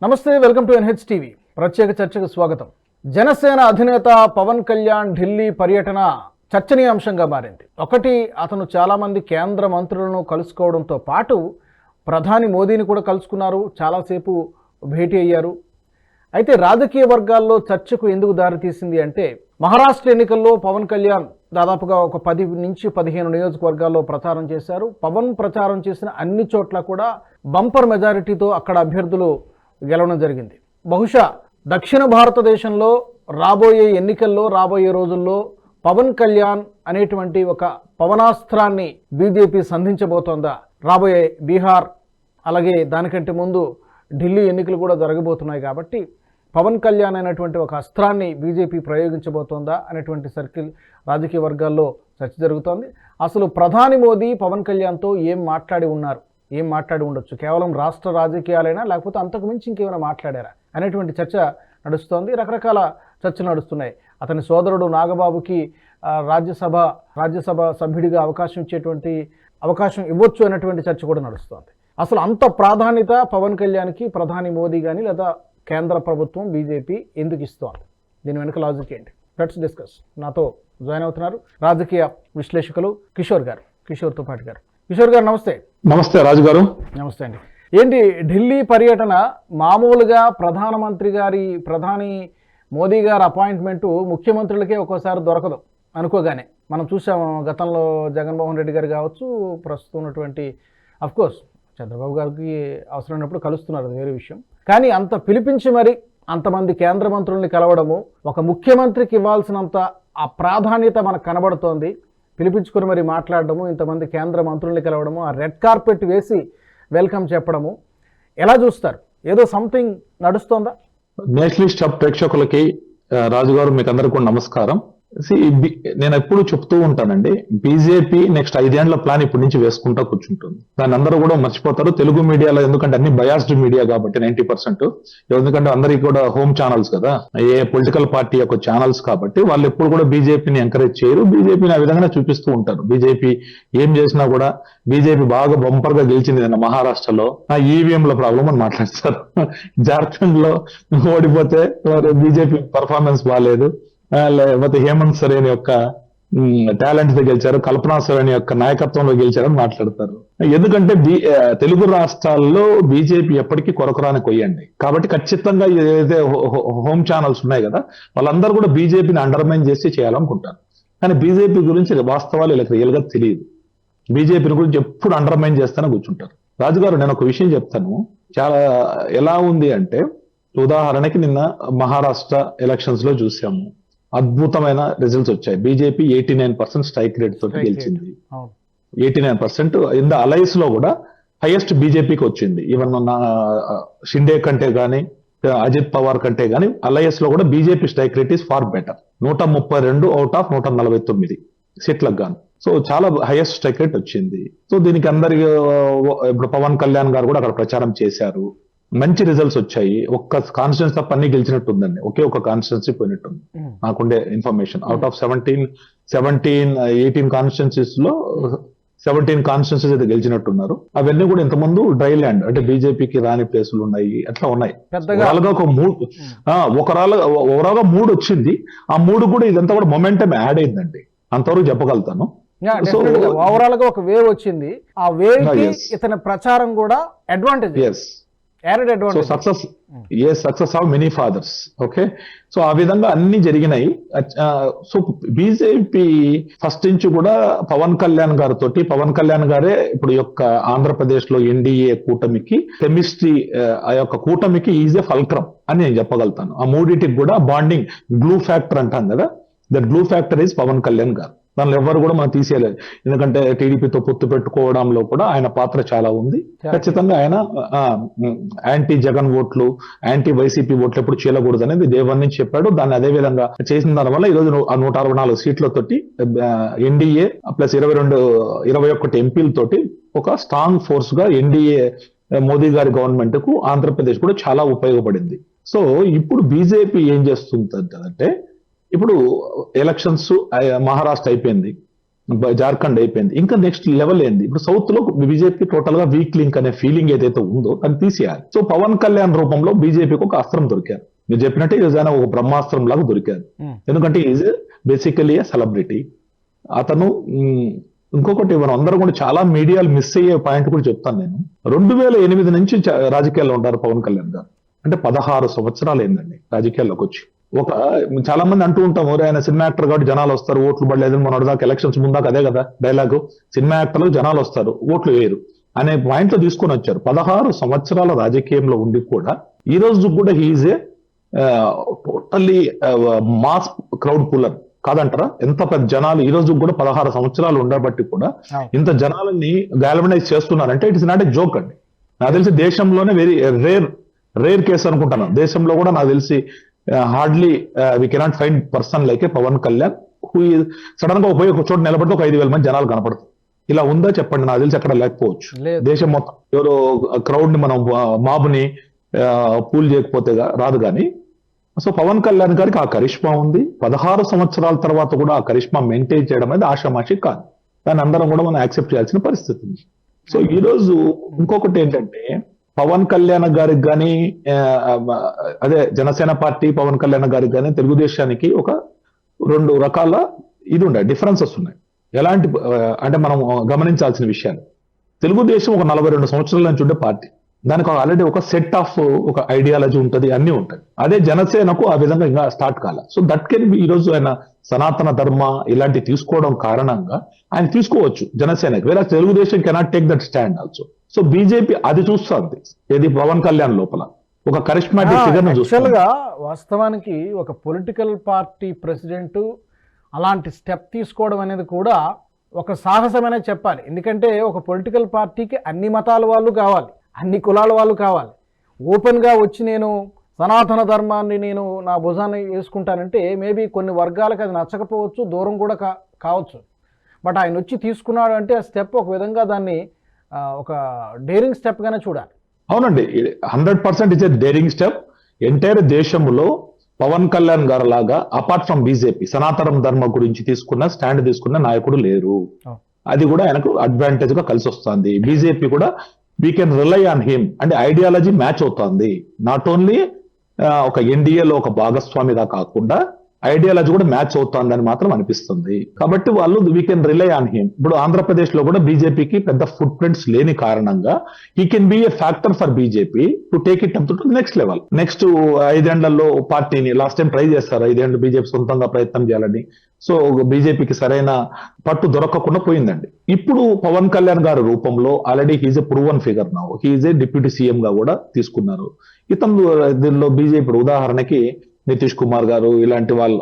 నమస్తే, welcome to NH TV. ప్రత్యేక చర్చకు స్వాగతం. జనసేన అధినేత పవన్ కళ్యాణ్ ఢిల్లీ పర్యటన చర్చనీయాంశంగా మారింది. ఒకటి, అతను చాలామంది కేంద్ర మంత్రులను కలుసుకోవడంతో పాటు ప్రధాని మోదీని కూడా కలుసుకున్నారు, చాలాసేపు భేటీ అయ్యారు. అయితే రాజకీయ వర్గాల్లో చర్చకు ఎందుకు దారితీసింది అంటే, మహారాష్ట్ర ఎన్నికల్లో పవన్ కళ్యాణ్ దాదాపుగా ఒక 10 నుంచి 15 నియోజకవర్గాల్లో ప్రచారం చేశారు. పవన్ ప్రచారం చేసిన అన్ని చోట్ల కూడా బంపర్ మెజారిటీతో అక్కడ అభ్యర్థులు గెలవడం జరిగింది. బహుశా దక్షిణ భారతదేశంలో రాబోయే ఎన్నికల్లో, రాబోయే రోజుల్లో పవన్ కళ్యాణ్ అనేటువంటి ఒక పవనాస్త్రాన్ని బీజేపీ సంధించబోతోందా? రాబోయే బీహార్, అలాగే దానికంటే ముందు ఢిల్లీ ఎన్నికలు కూడా జరగబోతున్నాయి కాబట్టి పవన్ కళ్యాణ్ అనేటువంటి ఒక అస్త్రాన్ని బీజేపీ ప్రయోగించబోతోందా అనేటువంటి సర్కిల్ రాజకీయ వర్గాల్లో చర్చ జరుగుతోంది. అసలు ప్రధాని మోదీ పవన్ కళ్యాణ్తో ఏం మాట్లాడి ఉండొచ్చు? కేవలం రాష్ట్ర రాజకీయాలైనా, లేకపోతే అంతకు మించి ఇంకేమైనా మాట్లాడారా అనేటువంటి చర్చ నడుస్తోంది. రకరకాల చర్చలు నడుస్తున్నాయి. అతని సోదరుడు నాగబాబుకి రాజ్యసభ సభ్యుడిగా అవకాశం ఇవ్వచ్చు అనేటువంటి చర్చ కూడా నడుస్తోంది. అసలు అంత ప్రాధాన్యత పవన్ కళ్యాణ్కి ప్రధాని మోదీ కానీ లేదా కేంద్ర ప్రభుత్వం బీజేపీ ఎందుకు ఇస్తోంది? దీని వెనుక లాజిక్ ఏంటి? Let's discuss. నాతో జాయిన్ అవుతున్నారు రాజకీయ విశ్లేషకులు కిషోర్తో పాటు గారు. కిషోర్ గారు నమస్తే. నమస్తే రాజు గారు. నమస్తే అండి. ఏంటి ఢిల్లీ పర్యటన? మామూలుగా ప్రధాని మోదీ గారి అపాయింట్మెంటు ముఖ్యమంత్రులకే ఒక్కోసారి దొరకదు అనుకోగానే. మనం చూసాము గతంలో జగన్మోహన్ రెడ్డి గారు కావచ్చు, ప్రస్తుతం ఉన్నటువంటి అఫ్కోర్స్ చంద్రబాబు గారికి అవసరమైనప్పుడు కలుస్తున్నారు, అది వేరే విషయం. కానీ అంత పిలిపించి మరి అంతమంది కేంద్ర మంత్రుల్ని కలవడము, ఒక ముఖ్యమంత్రికి ఇవ్వాల్సినంత ఆ ప్రాధాన్యత మనకు కనబడుతోంది. పిలిపించుకుని మరి మాట్లాడడము, ఇంతమంది కేంద్ర మంత్రుల్ని కలవడము, ఆ రెడ్ కార్పెట్ వేసి వెల్కమ్ చెప్పడము ఎలా చూస్తారు? ఏదో సంథింగ్ నడుస్తోందా? నేషనలిస్ట్ హబ్ ప్రేక్షకులకి రాజుగారు మీకు అందరికీ కూడా నమస్కారం. నేను ఎప్పుడు చెప్తూ ఉంటానండి, బీజేపీ నెక్స్ట్ 5 ఏళ్ల ప్లాన్ ఇప్పటి నుంచి వేసుకుంటా కూర్చుంటుంది. దాన్ని అందరూ కూడా మర్చిపోతారు. తెలుగు మీడియాలో ఎందుకంటే అన్ని బయాస్డ్ మీడియా కాబట్టి 90%, ఎందుకంటే అందరికీ కూడా హోమ్ ఛానల్స్ కదా, ఏ పొలిటికల్ పార్టీ యొక్క ఛానల్స్ కాబట్టి వాళ్ళు ఎప్పుడు కూడా బీజేపీని ఎంకరేజ్ చేయరు. బీజేపీని ఆ విధంగా చూపిస్తూ ఉంటారు. బీజేపీ ఏం చేసినా కూడా బీజేపీ బాగా బంపర్ గా గెలిచింది నిన్న మహారాష్ట్రలో, ఈవీఎంల ప్రాబ్లం అని మాట్లాడతారు. జార్ఖండ్ లో ఓడిపోతే బీజేపీ పర్ఫార్మెన్స్ బాగాలేదు, లేకపోతే హేమంత్ సోరెన్ యొక్క టాలెంట్ తో గెలిచారు, కల్పనా సోరెన్ యొక్క నాయకత్వంలో గెలిచారని మాట్లాడతారు. ఎందుకంటే తెలుగు రాష్ట్రాల్లో బీజేపీ ఎప్పటికీ కొరకురాని కొయ్యండి. కాబట్టి ఖచ్చితంగా ఏదైతే హోమ్ ఛానల్స్ ఉన్నాయి కదా, వాళ్ళందరూ కూడా బీజేపీని అండర్మైన్ చేసి చేయాలనుకుంటారు. కానీ బీజేపీ గురించి వాస్తవాలు ఇలా రియల్ గా తెలియదు. బీజేపీని గురించి ఎప్పుడు అండర్మైన్ చేస్తానే కూర్చుంటారు. రాజుగారు, నేను ఒక విషయం చెప్తాను. చాలా ఎలా ఉంది అంటే, ఉదాహరణకి నిన్న మహారాష్ట్ర ఎలక్షన్స్ లో చూసాము, అద్భుతమైన రిజల్ట్స్ వచ్చాయి. బీజేపీ 89% స్ట్రైక్ రేట్ తోటి గెలిచింది. 89% ఇన్ ద అలైన్స్ లో కూడా హైయెస్ట్ బీజేపీకి వచ్చింది. ఈవెన్ షిండే కంటే గానీ, అజిత్ పవార్ కంటే గానీ అలయన్స్ లో కూడా BJP strike rate is far better. 132 out of 149 సీట్లకు గాను. సో చాలా హైయెస్ట్ స్ట్రైక్ రేట్ వచ్చింది. సో దీనికి అందరికి ఇప్పుడు పవన్ కళ్యాణ్ గారు కూడా అక్కడ ప్రచారం చేశారు. మంచి రిజల్ట్స్ వచ్చాయి. ఒక్క కాన్స్టిట్యున్సీ తప్ప అన్ని గెలిచినట్టు ఉందండి. ఒకే ఒక కాన్స్టిట్యున్సీ పోయినట్టుంది నాకుండే ఇన్ఫర్మేషన్. అవుట్ ఆఫ్ 18 కాన్స్టిట్యున్సీస్ లో 17 కాన్స్టిట్యున్సీస్ అయితే గెలిచినట్టున్నారు. అవన్నీ కూడా ఇంతకుముందు డ్రై ల్యాండ్, అంటే బీజేపీకి రాని ప్లేసులు ఉన్నాయి, అట్లా ఉన్నాయి. ఓవరాల్ గా 3 వచ్చింది. ఆ 3 కూడా ఇదంతా కూడా మొమెంటం యాడ్ అయిందండి, అంతవరకు చెప్పగలుగుతాను. ఓవరాల్ గా ఒక వేవ్ వచ్చింది. ఆ వేవ్ కి ఇతని ప్రచారం కూడా advantage, success of many fathers. Okay, so ఆ విధంగా అన్ని జరిగినాయి. సో బీజేపీ ఫస్ట్ నుంచి కూడా పవన్ కళ్యాణ్ గారే ఇప్పుడు యొక్క ఆంధ్రప్రదేశ్ లో ఎన్డీఏ కూటమికి కెమిస్ట్రీ, ఆ యొక్క కూటమికి ఈజ్ ఎ ఫల్క్రమ్ అని నేను చెప్పగలుగుతాను. ఆ మూడింటికి కూడా బాండింగ్ గ్లూ ఫ్యాక్టర్ అంటాం కదా, that glue factor is Pawan Kalyan garu. దానిలో ఎవరు కూడా మనం తీసేయలేదు. ఎందుకంటే టీడీపీతో పొత్తు పెట్టుకోవడంలో కూడా ఆయన పాత్ర చాలా ఉంది. ఖచ్చితంగా ఆయన యాంటీ జగన్ ఓట్లు, యాంటీ వైసీపీ ఓట్లు ఎప్పుడు చేయకూడదు అనేది దేవన్ నుంచి చెప్పాడు. దాన్ని అదే విధంగా చేసిన దానివల్ల ఈరోజు 164 సీట్లతోటి ఎన్డీఏ ప్లస్ 21 ఎంపీలతోటి ఒక స్ట్రాంగ్ ఫోర్స్ గా ఎన్డీఏ మోదీ గారి గవర్నమెంట్ కు ఆంధ్రప్రదేశ్ కూడా చాలా ఉపయోగపడింది. సో ఇప్పుడు బీజేపీ ఏం చేస్తుందంటే, ఇప్పుడు ఎలక్షన్స్ మహారాష్ట్ర అయిపోయింది, జార్ఖండ్ అయిపోయింది. ఇంకా నెక్స్ట్ లెవెల్ ఏంది? ఇప్పుడు సౌత్ లో బీజేపీ టోటల్ గా వీక్ లింక్ అనే ఫీలింగ్ ఏదైతే ఉందో దాన్ని తీసేయాలి. సో పవన్ కళ్యాణ్ రూపంలో బీజేపీకి ఒక అస్త్రం దొరికారు. మీరు చెప్పినట్టే ఈజైనా ఒక బ్రహ్మాస్త్రం లాగా దొరికారు. ఎందుకంటే ఈజ్ బేసికలీ ఏ సెలబ్రిటీ. అతను ఇంకొకటి మనం అందరం కూడా చాలా మీడియాలు మిస్ అయ్యే పాయింట్ కూడా చెప్తాను నేను. 2008 నుంచి రాజకీయాల్లో ఉంటారు పవన్ కళ్యాణ్ గారు. అంటే 16 సంవత్సరాలు ఏందండి రాజకీయాల్లోకి వచ్చి. ఒక చాలా మంది అంటూ ఉంటాం, ఆయన సినిమా యాక్టర్ కాబట్టి జనాలు వస్తారు, ఓట్లు పడలేదు. మన దాకా ఎలక్షన్స్ ముందాక అదే కదా డైలాగు, సినిమా యాక్టర్లు జనాలు వస్తారు, ఓట్లు వేయరు అనే పాయింట్ లో తీసుకొని వచ్చారు. 16 సంవత్సరాల రాజకీయంలో ఉండి కూడా ఈ రోజు కూడా హీఈజ్ ఏ టోటల్లీ మాస్ క్రౌడ్ పుల్లర్ కాదంటారా? ఎంత పెద్ద జనాలు ఈ రోజు కూడా 16 సంవత్సరాలు ఉండబట్టి కూడా ఇంత జనాలని గాల్వనైజ్ చేస్తున్నారంటే ఇట్స్ నాట్ ఏ జోక్ అండి. నాకు తెలిసి దేశంలోనే వెరీ రేర్ కేసు అనుకుంటాను. దేశంలో కూడా నాకు తెలిసి hardly we cannot find person like a Pawan Kalyan who sudden గా పోయి ఒక చోట నిలబడితే ఒక 5,000 మంది జనాలు కనపడుతుంది. ఇలా ఉందా చెప్పండి? నాకు తెలిసి అక్కడ లేకపోవచ్చు. దేశం మొత్తం ఎవరో క్రౌడ్ ని మనం మాబుని పూల్ చేయకపోతే రాదు. కానీ సో పవన్ కళ్యాణ్ గారికి ఆ కరిష్మా ఉంది. 16 సంవత్సరాల తర్వాత కూడా ఆ కరిష్మా మెయింటైన్ చేయడం అనేది ఆషామాషి కాదు. దాన్ని అందరం కూడా మనం యాక్సెప్ట్ చేయాల్సిన పరిస్థితి ఉంది. సో ఈ రోజు ఇంకొకటి ఏంటంటే పవన్ కళ్యాణ్ గారికి కానీ అదే జనసేన పార్టీ పవన్ కళ్యాణ్ గారికి కానీ తెలుగుదేశానికి ఒక 2 రకాల డిఫరెన్సెస్ ఉన్నాయి. ఎలాంటి అంటే మనం గమనించాల్సిన విషయాలు. తెలుగుదేశం ఒక 42 సంవత్సరాల నుంచి ఉండే పార్టీ. దానికి ఆల్రెడీ ఒక సెట్ ఆఫ్ ఒక ఐడియాలజీ ఉంటుంది, అన్ని ఉంటాయి. అదే జనసేనకు ఆ విధంగా ఇంకా స్టార్ట్ కాల. సో దట్ కెన్ బి ఈ రోజు ఆయన సనాతన ధర్మ ఇలాంటి తీసుకోవడం కారణంగా ఆయన తీసుకోవచ్చు జనసేనకి. వేరే Telugu Desam cannot take that stand also. So BJP అది చూస్తుంది ఏది పవన్ కళ్యాణ్ లోపల ఒక కరిష్మాటిక్ ఫిగర్ ను చూస్తుంది. వాస్తవానికి ఒక పొలిటికల్ పార్టీ ప్రెసిడెంట్ అలాంటి స్టెప్ తీసుకోవడం అనేది కూడా ఒక సాహసమనే చెప్పాలి. ఎందుకంటే ఒక పొలిటికల్ పార్టీకి అన్ని మతాల వాళ్ళు కావాలి, అన్ని కులాల వాళ్ళు కావాలి. ఓపెన్గా వచ్చి నేను సనాతన ధర్మాన్ని నేను నా భుజాన్ని వేసుకుంటానంటే మేబీ కొన్ని వర్గాలకు అది నచ్చకపోవచ్చు, దూరం కూడా కావచ్చు. బట్ ఆయన వచ్చి తీసుకున్నాడు అంటే ఆ స్టెప్ ఒక విధంగా దాన్ని ఒక డేరింగ్ స్టెప్ గానే చూడాలి. అవునండి, 100% it's a daring step. Entire దేశంలో పవన్ కళ్యాణ్ గారు లాగా అపార్ట్ ఫ్రమ్ బీజేపీ సనాతన ధర్మ గురించి స్టాండ్ తీసుకున్న నాయకుడు లేరు. అది కూడా ఆయనకు అడ్వాంటేజ్ గా కలిసి వస్తుంది. బీజేపీ కూడా we can rely on him అంటే ఐడియాలజీ మ్యాచ్ అవుతుంది. నాట్ ఓన్లీ ఒక ఎన్డీఏలో ఒక భాగస్వామిగా కాకుండా ఐడియాలజీ కూడా మ్యాచ్ అవుతుందని మాత్రం అనిపిస్తుంది. కాబట్టి వాళ్ళు we can rely on him. ఇప్పుడు ఆంధ్రప్రదేశ్ లో కూడా బీజేపీకి పెద్ద ఫుట్ ప్రింట్స్ లేని కారణంగా he can be A factor for BJP to take it up to next level. Next 5 ఏళ్లలో పార్టీని లాస్ట్ టైం ట్రై చేస్తారు, 5 ఏళ్ళు బీజేపీ సొంతంగా ప్రయత్నం చేయాలని. సో బీజేపీకి సరైన పట్టు దొరకకుండా పోయిందండి. ఇప్పుడు పవన్ కళ్యాణ్ గారి రూపంలో already he's a proven figure now. He's a deputy CM గా కూడా తీసుకున్నారు. ఇతను దీనిలో బీజేపీ ఉదాహరణకి నితీష్ కుమార్ గారు ఇలాంటి వాళ్ళ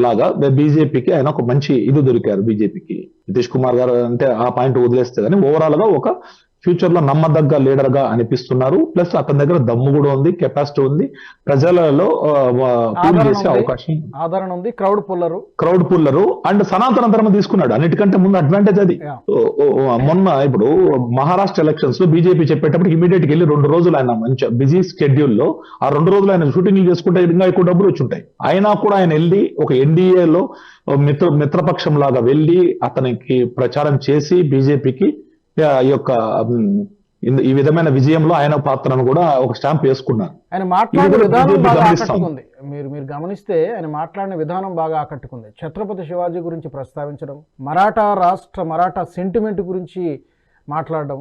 లాగా బీజేపీకి ఆయన ఒక మంచి దొరికారు. బీజేపీకి నితీష్ కుమార్ గారు అంటే ఆ పాయింట్ వదిలేస్తే కానీ ఓవరాల్ గా ఒక ఫ్యూచర్ లో నమ్మదగ్గ లీడర్ గా అనిపిస్తున్నారు. ప్లస్ అతని దగ్గర దమ్ము కూడా ఉంది, కెపాసిటీ ఉంది, ప్రజలలో చేసే అవకాశం, ఆదరణ ఉంది, క్రౌడ్ పుల్లరు అండ్ సనాతన ధర్మం తీసుకున్నాడు. అన్నిటికంటే ముందు అడ్వాంటేజ్ అది. మొన్న ఇప్పుడు మహారాష్ట్ర ఎలక్షన్స్ లో బీజేపీ చెప్పేటప్పుడు ఇమీడియట్ గా వెళ్ళి 2 రోజులు ఆయన మంచి బిజీ స్కెడ్యూల్ లో ఆ 2 రోజులు ఆయన షూటింగ్లు చేసుకుంటే ఇంకా ఎక్కువ డబ్బులు వచ్చి ఉంటాయి. అయినా కూడా ఆయన వెళ్ళి ఒక ఎన్డీఏలో మిత్రపక్షం లాగా వెళ్ళి అతనికి ప్రచారం చేసి బీజేపీకి ఈ యొక్క ఈ విధమైన విజయంలో ఆయన పాత్రను కూడా ఒక స్టాంప్ వేసుకున్నారు. ఆయన మాట్లాడిన విధానం బాగా ఆకట్టుకుంది. మీరు గమనిస్తే ఆయన మాట్లాడిన విధానం బాగా ఆకట్టుకుంది. ఛత్రపతి శివాజీ గురించి ప్రస్తావించడం, మరాఠా సెంటిమెంట్ గురించి మాట్లాడడం,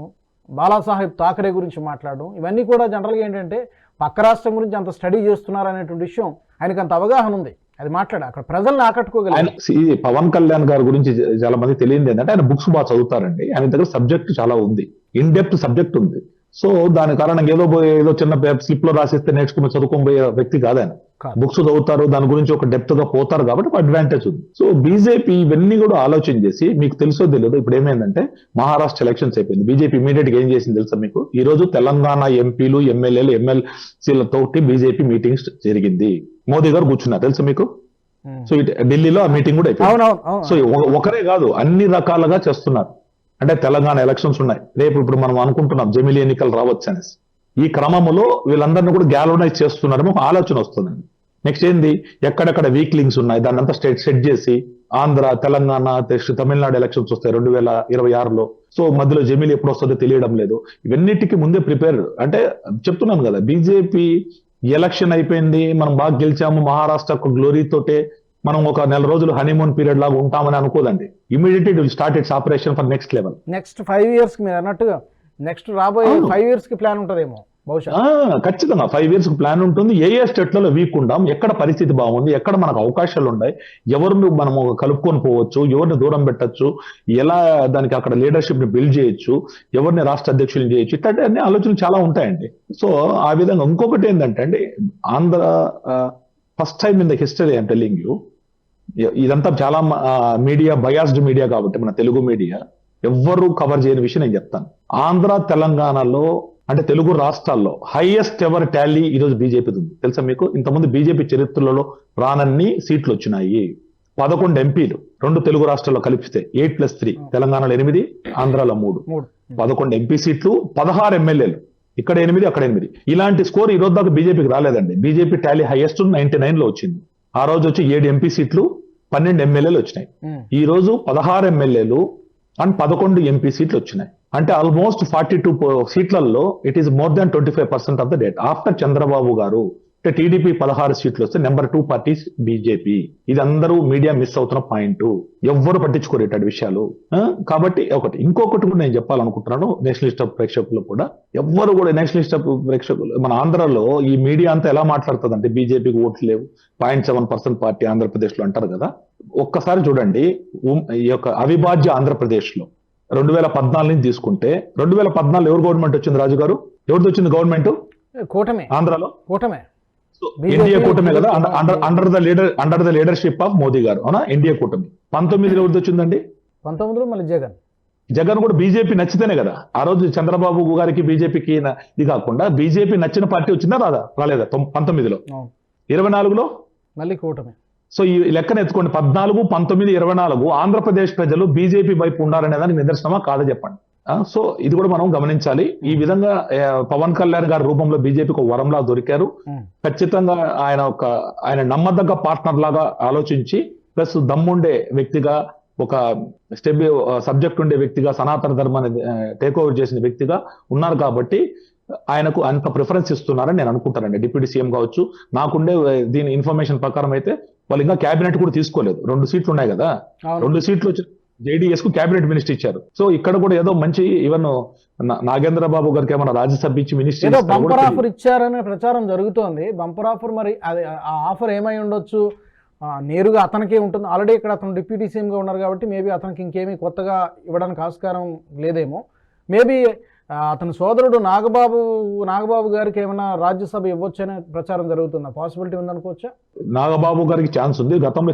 బాలాసాహెబ్ థాకరే గురించి మాట్లాడడం, ఇవన్నీ కూడా జనరల్గా ఏంటంటే పక్క రాష్ట్రం గురించి అంత స్టడీ చేస్తున్నారు అనేటువంటి విషయం ఆయనకు అంత అవగాహన ఉంది. అది అక్కడ ప్రజల్ని ఆకట్టుకోగలిగారు. పవన్ కళ్యాణ్ గారి గురించి చాలా మంది తెలియదు ఏంటంటే ఆయన బుక్స్ బాగా చదువుతారండి. ఆయన దగ్గర సబ్జెక్ట్ చాలా ఉంది, ఇన్ డెప్త్ సబ్జెక్ట్ ఉంది. సో దాని కారణంగా ఏదో చిన్న స్లిప్ లో రాసిస్తే నేర్చుకుని చదువుకోబోయే వ్యక్తి కాదు ఆయన. బుక్స్ చదువుతారు, దాని గురించి ఒక డెప్త్ గా పోతారు కాబట్టి ఒక అడ్వాంటేజ్ ఉంది. సో బీజేపీ ఇవన్నీ కూడా ఆలోచన చేసి, మీకు తెలుసో తెలియదు, ఇప్పుడు ఏమైందంటే మహారాష్ట్ర ఎలక్షన్స్ అయిపోయింది. బీజేపీ ఇమీడియట్ గా ఏం చేసింది తెలుసా మీకు? ఈ రోజు తెలంగాణ ఎంపీలు, ఎమ్మెల్యేలు, ఎమ్మెల్సీలతోటి బీజేపీ మీటింగ్స్ జరిగింది. మోదీ గారు కూర్చున్నారు తెలుసా మీకు? సో ఢిల్లీలో ఆ మీటింగ్ కూడా అయిపోయింది. సో ఒకరే కాదు, అన్ని రకాలుగా చేస్తున్నారు. అంటే తెలంగాణ ఎలక్షన్స్ ఉన్నాయి రేపు. ఇప్పుడు మనం అనుకుంటున్నాం జమిలీ ఎన్నికలు రావచ్చు అనేసి. ఈ క్రమంలో వీళ్ళందరినీ కూడా గ్యాలవనైజ్ చేస్తున్నారని ఒక ఆలోచన వస్తుందండి. నెక్స్ట్ ఏంది, ఎక్కడెక్కడ వీక్ లింక్స్ ఉన్నాయి దాన్ని అంతా సెట్ చేసి ఆంధ్ర, తెలంగాణ, తమిళనాడు ఎలక్షన్స్ వస్తాయి 2026లో. సో మధ్యలో జమీల్ ఎప్పుడు వస్తుందో తెలియడం లేదు. ఇవన్నిటికీ ముందే ప్రిపేర్. అంటే చెప్తున్నాను కదా, బీజేపీ ఎలక్షన్ అయిపోయింది, మనం బాగా గెలిచాము, మహారాష్ట్ర గ్లోరీ తోటే మనం ఒక నెల రోజులు హనీమూన్ పీరియడ్ లాగా ఉంటామని అనుకోదండి. Immediately it will start its operation for next level. Next 5 years కి మీరు అన్నట్టుగా నెక్స్ట్ రాబోయే 5 years కి ప్లాన్ ఉంటుందేమో బహుశా. ఖచ్చితంగా 5 years ప్లాన్ ఉంటుంది. ఏ స్టేట్లలో వీక్ ఉండాం, ఎక్కడ పరిస్థితి బాగుంది, ఎక్కడ మనకు అవకాశాలు ఉన్నాయి, ఎవరిని మనము కలుపుకొని పోవచ్చు, ఎవరిని దూరం పెట్టచ్చు, ఎలా దానికి అక్కడ లీడర్షిప్ ని బిల్డ్ చేయొచ్చు, ఎవరిని రాష్ట్ర అధ్యక్షులు చేయొచ్చు, ఇట్లాంటి అన్ని ఆలోచనలు చాలా ఉంటాయండి. సో ఆ విధంగా ఇంకొకటి ఏంటంటే అండి, Andhra first time in the history I'm telling you, ఇదంతా చాలా మీడియా బయాస్డ్ మీడియా కాబట్టి మన తెలుగు మీడియా ఎవ్వరూ కవర్ చేయని విషయం నేను చెప్తాను. ఆంధ్ర, తెలంగాణలో అంటే తెలుగు రాష్ట్రాల్లో హైయెస్ట్ ఎవర్ టాలీ ఈరోజు బీజేపీది ఉంది. తెలుసా మీకు? ఇంతకుముందు బీజేపీ చరిత్రలో రానన్ని సీట్లు వచ్చినాయి. 11 ఎంపీలు 2 తెలుగు రాష్ట్రాల్లో కలిపితే 8+3, తెలంగాణలో 8, ఆంధ్రాలో 3, 11 ఎంపీ సీట్లు, 16 ఎమ్మెల్యేలు, ఇక్కడ 8 అక్కడ 8. ఇలాంటి స్కోర్ ఈ రోజు దాకా బీజేపీకి రాలేదండి. బీజేపీ టాలీ హైయెస్ట్ 99లో వచ్చింది. ఆ రోజు వచ్చి 7 ఎంపీ సీట్లు, 12 ఎమ్మెల్యేలు వచ్చినాయి. ఈ రోజు 16 ఎమ్మెల్యేలు అండ్ 11 ఎంపీ సీట్లు వచ్చినాయి. అంటే ఆల్మోస్ట్ 42 సీట్లలో it is more than 25% of the date. After Chandrababu గారు అంటే టీడీపీ 16 సీట్లు వస్తే నెంబర్ 2 పార్టీ బీజేపీ. ఇది అందరూ మీడియా మిస్ అవుతున్న పాయింట్. ఎవ్వరు పట్టించుకోరేట విషయాలు. కాబట్టి ఇంకొకటి కూడా నేను చెప్పాలనుకుంటున్నాను, నేషనలిస్ట్ ప్రేక్షకులు కూడా, ఎవ్వరు కూడా నేషనలిస్ట్ ప్రేక్షకులు మన ఆంధ్రలో ఈ మీడియా అంతా ఎలా మాట్లాడుతుందంటే బీజేపీకి ఓట్లు లేవు, 0.7% పార్టీ ఆంధ్రప్రదేశ్ లో అంటారు కదా. ఒక్కసారి చూడండి, ఈ యొక్క అవిభాజ్య ఆంధ్రప్రదేశ్ లో 2014 నుంచి తీసుకుంటే 2014 ఎవరు గవర్నమెంట్ వచ్చింది రాజు గారు? ఎవరిది వచ్చింది గవర్నమెంట్? కూటమి. ఆంధ్రాలో కూటమే, ఎన్డీఏ కూటమి కదా, under the leadership of Modi గారు. అవునా? ఎన్డీఏ కూటమి. 19లో ఎవరిది వచ్చిందండి? 19లో మళ్ళీ జగన్ కూడా బీజేపీ నచ్చితేనే కదా. ఆ రోజు చంద్రబాబు గారికి బీజేపీకి ఇది కాకుండా బీజేపీ నచ్చిన పార్టీ వచ్చిందా రాలేదా? 19లో. 24లో మళ్ళీ కూటమి. సో ఈ లెక్కన ఎత్తుకోండి, 14, 19, 24 ఆంధ్రప్రదేశ్ ప్రజలు బీజేపీ వైపు ఉండాలనే దానికి నిదర్శనమా కాదా చెప్పండి. సో ఇది కూడా మనం గమనించాలి. ఈ విధంగా పవన్ కళ్యాణ్ గారి రూపంలో బీజేపీకి ఒక వరంలా దొరికారు. ఖచ్చితంగా ఆయన నమ్మదగ్గ పార్ట్నర్ లాగా ఆలోచించి, ప్లస్ దమ్ముండే వ్యక్తిగా, ఒక సబ్జెక్ట్ ఉండే వ్యక్తిగా, సనాతన ధర్మాన్ని టేక్ ఓవర్ చేసిన వ్యక్తిగా ఉన్నారు కాబట్టి ఆయనకు అంత ప్రిఫరెన్స్ ఇస్తున్నారని నేను అనుకుంటానండి. డిప్యూటీ సీఎం కావచ్చు. నాకుండే దీని ఇన్ఫర్మేషన్ ప్రకారం అయితే వాళ్ళు ఇంకా క్యాబినెట్ కూడా తీసుకోలేదు. 2 సీట్లు ఉన్నాయి కదా, 2 సీట్లు వచ్చి జేడీఎస్ కు క్యాబినెట్ మినిస్టర్ ఇచ్చారు. సో ఇక్కడ కూడా ఏదో మంచి ఈవెన్ నాగేంద్ర బాబు గారికి ఏమైనా రాజ్యసభ ఇచ్చి మినిస్టర్ బంపర్ ఆఫర్ ఇచ్చారనే ప్రచారం జరుగుతోంది. బంపర్ ఆఫర్, మరి అది ఆ ఆఫర్ ఏమై ఉండొచ్చు? నేరుగా అతనికే ఉంటుంది. ఆల్రెడీ ఇక్కడ అతను డిప్యూటీ సీఎంగా ఉన్నారు కాబట్టి మేబీ అతనికి ఇంకేమీ కొత్తగా ఇవ్వడానికి ఆస్కారం లేదేమో. మేబీ అతని సోదరుడు నాగబాబు గారికి ఏమైనా రాజ్యసభ ఇవ్వచ్చు అనే ప్రచారం జరుగుతుందా? పాసిబిలిటీ ఉందనుకోవచ్చా? నాగబాబు గారికి ఛాన్స్ ఉంది. గతంలో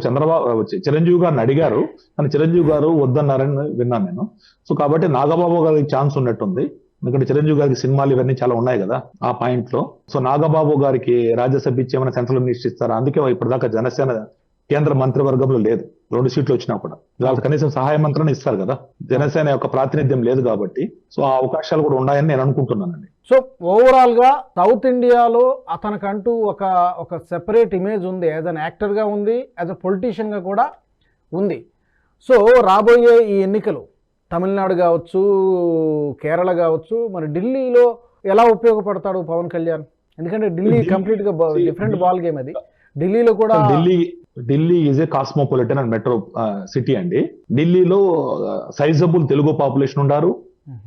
చిరంజీవి గారిని అడిగారు, కానీ చిరంజీవి గారు వద్దన్నారని విన్నాను నేను. సో కాబట్టి నాగబాబు గారికి ఛాన్స్ ఉన్నట్టుంది. ఎందుకంటే చిరంజీవి గారికి సినిమాలు ఇవన్నీ చాలా ఉన్నాయి కదా ఆ పాయింట్ లో. సో నాగబాబు గారికి రాజ్యసభ ఇచ్చి ఏమైనా సెంట్రల్ మినిస్టర్ ఇస్తారా? అందుకే ఇప్పటిదాకా జనసేన కేంద్ర మంత్రివర్గంలో లేదు. 2 సీట్లు వచ్చినా కూడా వాళ్ళకి కనీసం సహాయ మంత్రిని ఇస్తారు కదా. జనసేన యొక్క ప్రాతినిధ్యం లేదు కాబట్టి సో ఆ అవకాశాలు కూడా ఉన్నాయని నేను అనుకుంటున్నానండి. సో ఓవరాల్ గా సౌత్ ఇండియాలో అతనికంటూ ఒక సెపరేట్ ఇమేజ్ ఉంది. యాజ్ అన్ యాక్టర్ గా ఉంది, యాజ్ అ పొలిటీషియన్ గా కూడా ఉంది. సో రాబోయే ఈ ఎన్నికలు తమిళనాడు కావచ్చు, కేరళ కావచ్చు, మరి ఢిల్లీలో ఎలా ఉపయోగపడతాడు పవన్ కళ్యాణ్? ఎందుకంటే ఢిల్లీ కంప్లీట్ గా డిఫరెంట్ బాల్ గేమ్. అది ఢిల్లీలో కూడా Delhi is a cosmopolitan and metro city అండి. ఢిల్లీలో సైజబుల్ తెలుగు పాపులేషన్ ఉన్నారు.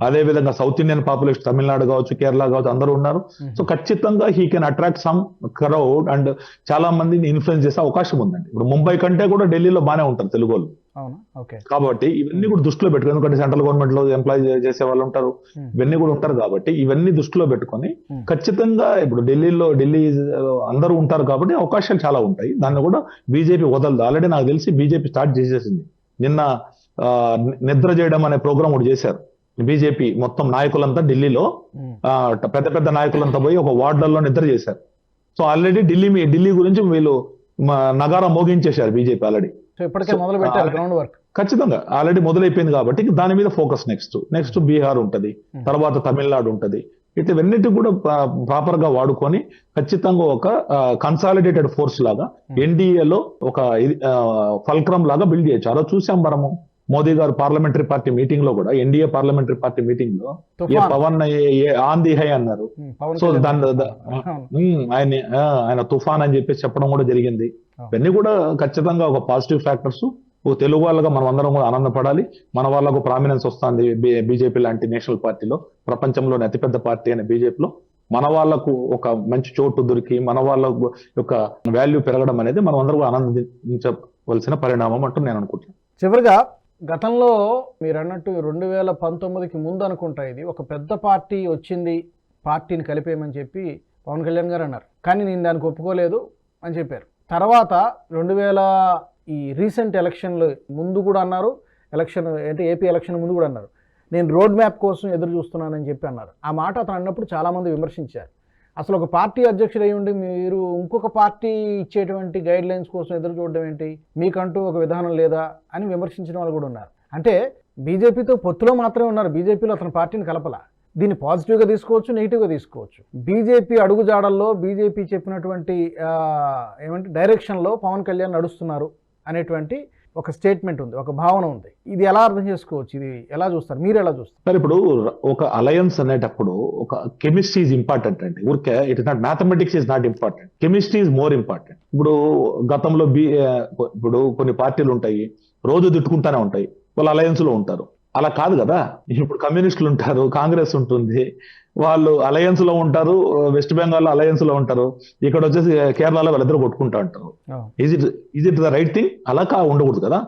అదే విధంగా సౌత్ ఇండియన్ పాపులేషన్ తమిళనాడు కావచ్చు, కేరళ కావచ్చు, అందరూ ఉన్నారు. సో ఖచ్చితంగా he can attract some crowd and చాలా మందిని ఇన్ఫ్లుయెన్స్ చేసే అవకాశం ఉందండి. ఇప్పుడు ముంబై కంటే కూడా ఢిల్లీలో బాగానే ఉంటారు తెలుగు వాళ్ళు. కాబట్టి ఇవన్నీ కూడా దృష్టిలో పెట్టుకుని, ఎందుకంటే సెంట్రల్ గవర్నమెంట్ లో ఎంప్లాయ్ చేసే వాళ్ళు ఉంటారు, ఇవన్నీ కూడా ఉంటారు. కాబట్టి ఇవన్నీ దృష్టిలో పెట్టుకొని ఖచ్చితంగా ఇప్పుడు ఢిల్లీ అందరూ ఉంటారు కాబట్టి అవకాశాలు చాలా ఉంటాయి. దాన్ని కూడా బీజేపీ వదలదు. ఆల్రెడీ నాకు తెలిసి బీజేపీ స్టార్ట్ చేసేసింది. నిన్న నిద్ర చేయడం అనే ప్రోగ్రామ్ ఒకటి చేశారు బీజేపీ. మొత్తం నాయకులంతా ఢిల్లీలో పెద్ద పెద్ద నాయకులంతా పోయి ఒక వార్డులలో నిద్ర చేశారు. సో ఆల్రెడీ ఢిల్లీ గురించి వీళ్ళు నగారా మోగించేశారు బీజేపీ ఆల్రెడీ. ఖచ్చితంగా ఆల్రెడీ మొదలైపోయింది కాబట్టి దాని మీద ఫోకస్. నెక్స్ట్ బీహార్ ఉంటది, తర్వాత తమిళనాడు ఉంటది, ఇవన్నిటి కూడా ప్రాపర్ గా వాడుకొని ఖచ్చితంగా ఒక కన్సాలిడేటెడ్ ఫోర్స్ లాగా ఎన్డీఏలో ఒక ఫల్క్రమ్ లాగా బిల్డ్ చేయొచ్చు. అలా చూసాం మనము మోదీ గారు పార్లమెంటరీ పార్టీ మీటింగ్ లో కూడా, ఎన్డీఏ పార్లమెంటరీ పార్టీ మీటింగ్ లో పవన్ ఆన్ ది హై అన్నారు. సో ఆయన తుఫాన్ అని చెప్పేసి చెప్పడం కూడా జరిగింది. ఇవన్నీ కూడా ఖచ్చితంగా ఒక పాజిటివ్ ఫ్యాక్టర్స్. తెలుగు వాళ్ళగా మనం అందరం కూడా ఆనందపడాలి. మన వాళ్ళకు ప్రామినెన్స్ వస్తుంది బీజేపీ లాంటి నేషనల్ పార్టీలో, ప్రపంచంలోని అతిపెద్ద పార్టీ అయిన బీజేపీలో మన వాళ్లకు ఒక మంచి చోటు దొరికి మన వాళ్ళ యొక్క వాల్యూ పెరగడం అనేది మనం అందరూ ఆనందించవలసిన పరిణామం అంటూ నేను అనుకుంటున్నాను. చివరిగా గతంలో మీరు అన్నట్టు 2019కి ముందు అనుకుంటా ఇది ఒక పెద్ద పార్టీ వచ్చింది, పార్టీని కలిపేయమని చెప్పి పవన్ కళ్యాణ్ గారు అన్నారు. కానీ నేను దానికి ఒప్పుకోలేదు అని చెప్పారు. తర్వాత 2000 ఈ రీసెంట్ ఎలక్షన్లు ముందు కూడా అన్నారు, ఎలక్షన్ అంటే ఏపీ ఎలక్షన్ ముందు కూడా అన్నారు, నేను రోడ్ మ్యాప్ కోసం ఎదురు చూస్తున్నానని చెప్పి అన్నారు. ఆ మాట అతను అన్నప్పుడు చాలామంది విమర్శించారు. అసలు ఒక పార్టీ అధ్యక్షుడు అయి ఉండి మీరు ఇంకొక పార్టీ ఇచ్చేటువంటి గైడ్ లైన్స్ కోసం ఎదురు చూడడం ఏంటి, మీకంటూ ఒక విధానం లేదా అని విమర్శించిన వాళ్ళు కూడా ఉన్నారు. అంటే బీజేపీతో పొత్తులో మాత్రమే ఉన్నారు, బీజేపీలో అతని పార్టీని కలపలా. దీన్ని పాజిటివ్గా తీసుకోవచ్చు, నెగిటివ్గా తీసుకోవచ్చు. బీజేపీ అడుగుజాడల్లో బీజేపీ చెప్పినటువంటి ఏమంటే డైరెక్షన్లో పవన్ కళ్యాణ్ నడుస్తున్నారు అనేటువంటి ఒక స్టేట్మెంట్ ఉంది, ఒక భావన ఉంది. ఇది ఎలా అర్థం చేసుకోవచ్చు, ఇది ఎలా చూస్తారు, మీరు ఎలా చూస్తారు? సార్, ఇప్పుడు ఒక అలయన్స్ అనేటప్పుడు ఒక కెమిస్ట్రీ ఈజ్ ఇంపార్టెంట్ అండి. ఊరికే it is not mathematics is not important, chemistry is more important. ఇప్పుడు గతంలో ఇప్పుడు కొన్ని పార్టీలు ఉంటాయి, రోజు తిట్టుకుంటానే ఉంటాయి, వాళ్ళు అలయన్స్ లో ఉంటారు. అలా కాదు కదా. ఇప్పుడు కమ్యూనిస్టులు ఉంటారు, కాంగ్రెస్ ఉంటుంది, వాళ్ళు అలయన్స్ లో ఉంటారు, వెస్ట్ బెంగాల్ అలయన్స్ లో ఉంటారు, ఇక్కడ వచ్చేసి కేరళలో వాళ్ళిద్దరు కొట్టుకుంటా ఉంటారు. Is it the right thing? అలా ఉండకూడదు కదా.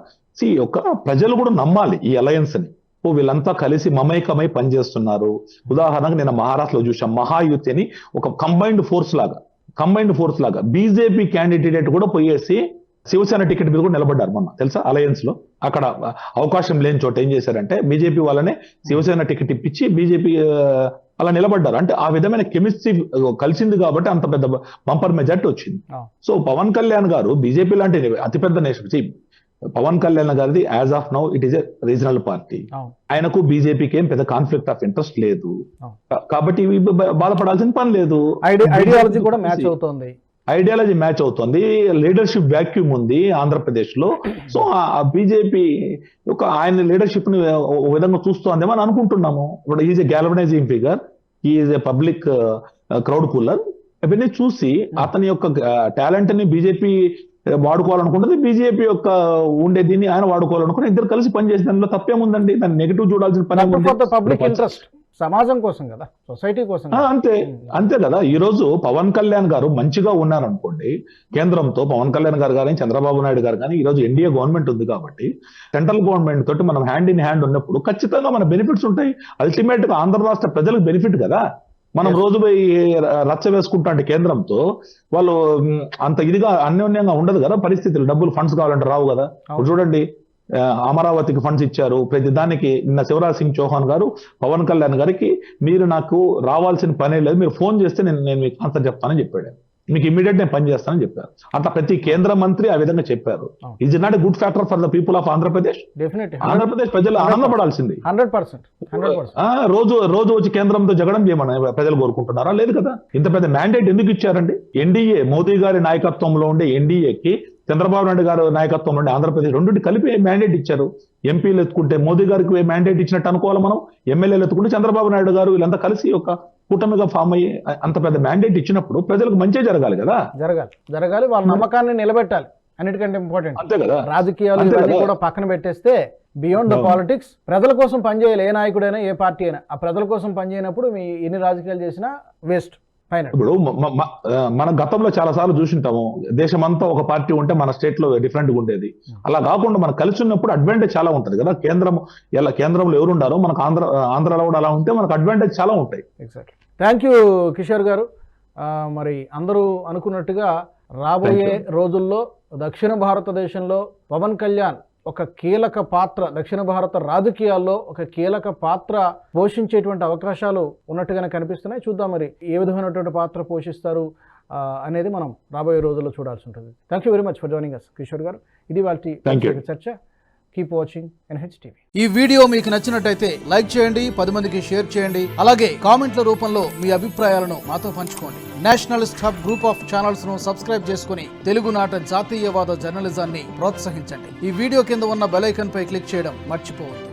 ప్రజలు కూడా నమ్మాలి ఈ అలయన్స్ ని. వీళ్ళంతా కలిసి మమైకమై పనిచేస్తున్నారు. ఉదాహరణకు నేను మహారాష్ట్రలో చూసాం, మహాయుతి అని ఒక కంబైన్డ్ ఫోర్స్ లాగా బీజేపీ క్యాండిడేట్ కూడా పోయేసి శివసేన టికెట్ మీద కూడా నిలబడ్డారు మొన్న, తెలుసా? అలయన్స్ లో అక్కడ అవకాశం లేని చోట ఏం చేశారంటే బీజేపీ వాళ్ళనే శివసేన టికెట్ ఇప్పించి బీజేపీ అలా నిలబడ్డారు. అంటే ఆ విధమైన కెమిస్ట్రీ కలిసింది కాబట్టి అంత పెద్ద బంపర్ మెజార్టీ వచ్చింది. సో పవన్ కళ్యాణ్ గారు బీజేపీ లాంటి అతిపెద్ద నేషన్, పవన్ కళ్యాణ్ గారిది as of now it is a regional party. ఆయనకు బీజేపీకి ఏం పెద్ద కాన్ఫ్లిక్ట్ ఆఫ్ ఇంట్రెస్ట్ లేదు, కాబట్టి బాధపడాల్సిన పని లేదు. ఐడియాలజీ కూడా మ్యాచ్ అవుతుంది, ఐడియాలజీ మ్యాచ్ అవుతుంది, లీడర్షిప్ వ్యాక్యూమ్ ఉంది ఆంధ్రప్రదేశ్ లో. సో ఆ బీజేపీ ఒక ఆయన లీడర్షిప్ ని ఒక విధంగా చూస్తోందేమో అని అనుకుంటున్నాము. ఇప్పుడు is a గ్యాల్వనైజింగ్ figure, is a public crowd puller. అవన్నీ చూసి అతని యొక్క టాలెంట్ ని బీజేపీ వాడుకోవాలనుకుంటుంది, బీజేపీ యొక్క ఉండే దీన్ని ఆయన వాడుకోవాలనుకుని ఇద్దరు కలిసి పనిచేసిన దానిలో తప్పేముందండి? దాన్ని నెగిటివ్ చూడాల్సిన పని. పబ్లిక్ ఇంట్రెస్ట్ సమాజం కోసం కదా, సొసైటీ కోసం. అంతే కదా. ఈ రోజు పవన్ కళ్యాణ్ గారు మంచిగా ఉన్నారనుకోండి, కేంద్రంతో పవన్ కళ్యాణ్ గారు కానీ చంద్రబాబు నాయుడు గారు కానీ, ఈ రోజు ఎన్డీఏ గవర్నమెంట్ ఉంది కాబట్టి సెంట్రల్ గవర్నమెంట్ తోటి మనం హ్యాండ్ ఇన్ హ్యాండ్ ఉన్నప్పుడు ఖచ్చితంగా మన బెనిఫిట్స్ ఉంటాయి. అల్టిమేట్ గా ఆంధ్ర రాష్ట్ర ప్రజలకు బెనిఫిట్ కదా. మనం రోజు పోయి రచ్చ వేసుకుంటా అంటే కేంద్రంతో వాళ్ళు అంత ఇదిగా అన్యోన్యంగా ఉండదు కదా పరిస్థితులు. డబ్బులు ఫండ్స్ కావాలంటే రావు కదా. చూడండి, అమరావతికి ఫండ్స్ ఇచ్చారు, ప్రతి దానికి. నిన్న శివరాజ్ సింగ్ చౌహాన్ గారు పవన్ కళ్యాణ్ గారికి మీరు నాకు రావాల్సిన పనే లేదు, మీరు ఫోన్ చేస్తే నేను మీకు ఆన్సర్ చెప్తానని చెప్పాడు, మీకు ఇమీడియట్ నేను పని చేస్తానని చెప్పారు. అట్లా ప్రతి కేంద్ర మంత్రి ఆ విధంగా చెప్పారు. Is not a good factor for the people of Andhra Pradesh. Andhra Pradesh ప్రజలు ఆనందపడాల్సింది. 100%. రోజు వచ్చి కేంద్రంతో జగడం చేయమని ప్రజలు కోరుకుంటున్నారా? లేదు కదా. ఇంత పెద్ద మ్యాండేట్ ఎందుకు ఇచ్చారండి? ఎన్డీఏ, మోదీ గారి నాయకత్వంలో ఉండే ఎన్డీఏకి చంద్రబాబు నాయుడు గారు నాయకత్వంలో ఉండే ఆంధ్రప్రదేశ్ రెండింటి కలిపి మ్యాండేట్ ఇచ్చారు. ఎంపీలు ఎత్తుకుంటే మోదీ గారికి మ్యాండేట్ ఇచ్చినట్టు అనుకోవాలి మనం, ఎమ్మెల్యేలు ఎత్తుకుంటే చంద్రబాబు నాయుడు గారు, వీళ్ళంతా కలిసి ఒక కూటమిగా ఫామ్ అయ్యి అంత పెద్ద మ్యాండేట్ ఇచ్చినప్పుడు ప్రజలకు మంచి జరగాలి కదా. జరగాలి, వాళ్ళ నమ్మకాన్ని నిలబెట్టాలి, అన్నిటికంటే ఇంపార్టెంట్. అంతే కదా. రాజకీయాలు ఇవన్నీ కూడా పక్కన పెట్టేస్తే బియాండ్ ద పాలిటిక్స్ ప్రజల కోసం పనిచేయాలి. ఏ నాయకుడైనా ఏ పార్టీ అయినా ఆ ప్రజల కోసం పనిచేయనప్పుడు మీ ఎన్ని రాజకీయాలు చేసినా వేస్ట్. ఇప్పుడు మన గతంలో చాలా సార్లు చూసింటాము, దేశమంతా ఒక పార్టీ ఉంటే మన స్టేట్ లో డిఫరెంట్ గా ఉండేది. అలా కాకుండా మనం కలిసి ఉన్నప్పుడు అడ్వాంటేజ్ చాలా ఉంటది కదా. కేంద్రంలో ఎవరు ఉండారో మనకు ఆంధ్రాలో కూడా అలా ఉంటే మనకు అడ్వాంటేజ్ చాలా ఉంటాయి. ఎగ్జాక్ట్లీ. థ్యాంక్ యూ కిషోర్ గారు. మరి అందరూ అనుకున్నట్టుగా రాబోయే రోజుల్లో దక్షిణ భారతదేశంలో పవన్ కళ్యాణ్ ఒక కీలక పాత్ర, దక్షిణ భారత రాజకీయాల్లో ఒక కీలక పాత్ర పోషించేటువంటి అవకాశాలు ఉన్నట్టుగానే కనిపిస్తున్నాయి. చూద్దాం మరి ఏ విధమైనటువంటి పాత్ర పోషిస్తారు అనేది మనం రాబోయే రోజుల్లో చూడాల్సి ఉంటుంది. Thank you very much for joining us Kishore garu. ఇది వాళ్ళ చర్చ. Keep watching NH TV. ఈ వీడియో మీకు నచ్చినట్టయితే లైక్ చేయండి, 10 మందికి షేర్ చేయండి. అలాగే కామెంట్ల రూపంలో మీ అభిప్రాయాలను మాతో పంచుకోండి. Nationalist hub group of channels ను సబ్స్క్రైబ్ చేసుకుని తెలుగునాట జాతీయవాద జర్నలిజాన్ని ప్రోత్సహించండి. ఈ వీడియో కింద ఉన్న బెల్ ఐకాన్ పై క్లిక్ చేయడం మర్చిపోవద్దు.